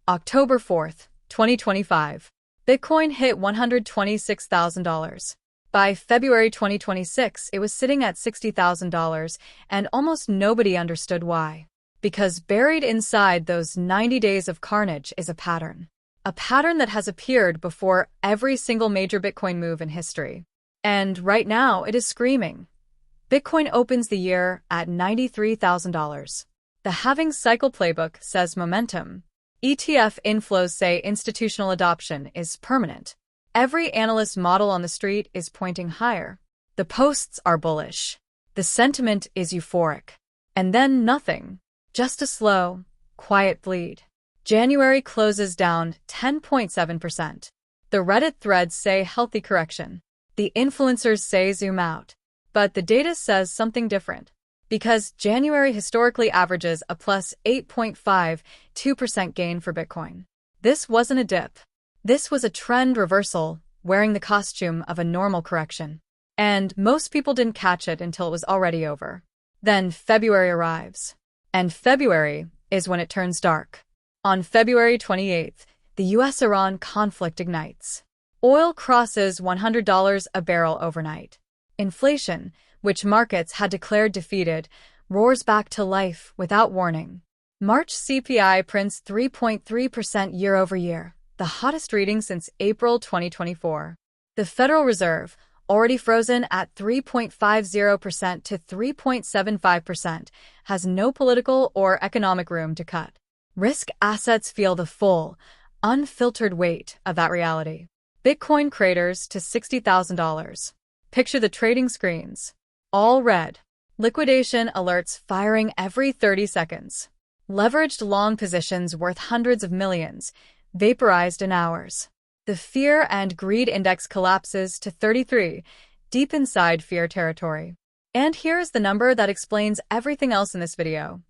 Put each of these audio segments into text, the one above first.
October 4th, 2025. Bitcoin hit $126,000. By February 2026, it was sitting at $60,000, and almost nobody understood why. Because buried inside those 90 days of carnage is a pattern. A pattern that has appeared before every single major Bitcoin move in history. And right now, it is screaming. Bitcoin opens the year at $93,000. The halving cycle playbook says momentum. ETF inflows say institutional adoption is permanent. Every analyst model on the street is pointing higher. The posts are bullish. The sentiment is euphoric. And then nothing. Just a slow, quiet bleed. January closes down 10.7%. The Reddit threads say healthy correction. The influencers say zoom out. But the data says something different. Because January historically averages a plus 8.52% gain for Bitcoin. This wasn't a dip. This was a trend reversal, wearing the costume of a normal correction. And most people didn't catch it until it was already over. Then February arrives. And February is when it turns dark. On February 28th, the US-Iran conflict ignites. Oil crosses $100 a barrel overnight. Inflation, which markets had declared defeated, roars back to life without warning. March CPI prints 3.3% year-over-year, the hottest reading since April 2024. The Federal Reserve, already frozen at 3.50% to 3.75%, has no political or economic room to cut. Risk assets feel the full, unfiltered weight of that reality. Bitcoin craters to $60,000. Picture the trading screens. All red. Liquidation alerts firing every 30 seconds. Leveraged long positions worth hundreds of millions, vaporized in hours. The fear and greed index collapses to 33, deep inside fear territory. And here's the number that explains everything else in this video.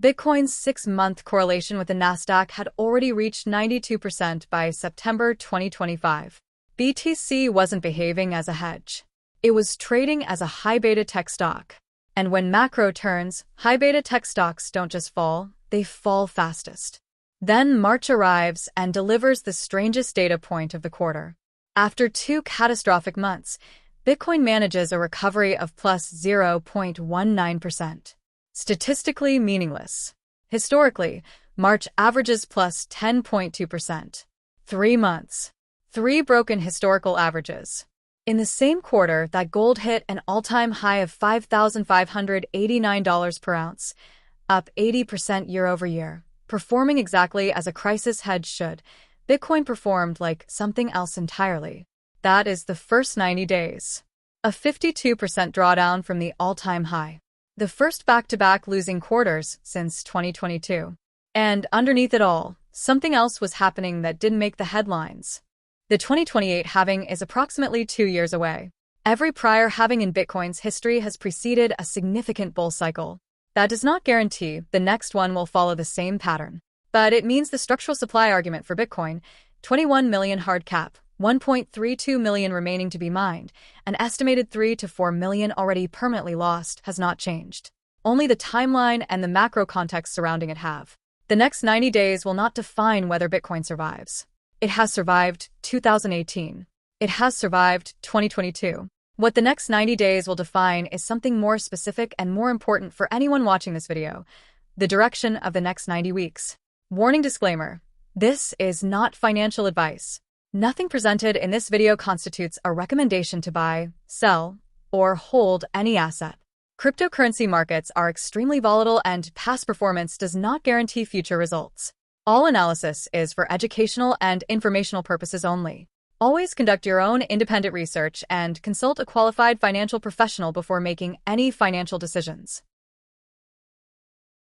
Bitcoin's 6-month correlation with the Nasdaq had already reached 92% by September 2025. BTC wasn't behaving as a hedge. It was trading as a high-beta tech stock. And when macro turns, high-beta tech stocks don't just fall, they fall fastest. Then March arrives and delivers the strangest data point of the quarter. After 2 catastrophic months, Bitcoin manages a recovery of plus 0.19%. Statistically meaningless. Historically, March averages plus 10.2%. 3 months. 3 broken historical averages. In the same quarter, that gold hit an all-time high of $5,589 per ounce, up 80% year-over-year. Performing exactly as a crisis hedge should, Bitcoin performed like something else entirely. That is the first 90 days. A 52% drawdown from the all-time high. The first back-to-back losing quarters since 2022. And underneath it all, something else was happening that didn't make the headlines. The 2028 halving is approximately 2 years away. Every prior halving in Bitcoin's history has preceded a significant bull cycle. That does not guarantee the next one will follow the same pattern. But it means the structural supply argument for Bitcoin, 21 million hard cap, 1.32 million remaining to be mined, an estimated 3 to 4 million already permanently lost, has not changed. Only the timeline and the macro context surrounding it have. The next 90 days will not define whether Bitcoin survives. It has survived 2018. It has survived 2022. What the next 90 days will define is something more specific and more important for anyone watching this video: the direction of the next 90 weeks. Warning disclaimer: this is not financial advice. Nothing presented in this video constitutes a recommendation to buy, sell, or hold any asset. Cryptocurrency markets are extremely volatile and past performance does not guarantee future results. All analysis is for educational and informational purposes only. Always conduct your own independent research and consult a qualified financial professional before making any financial decisions.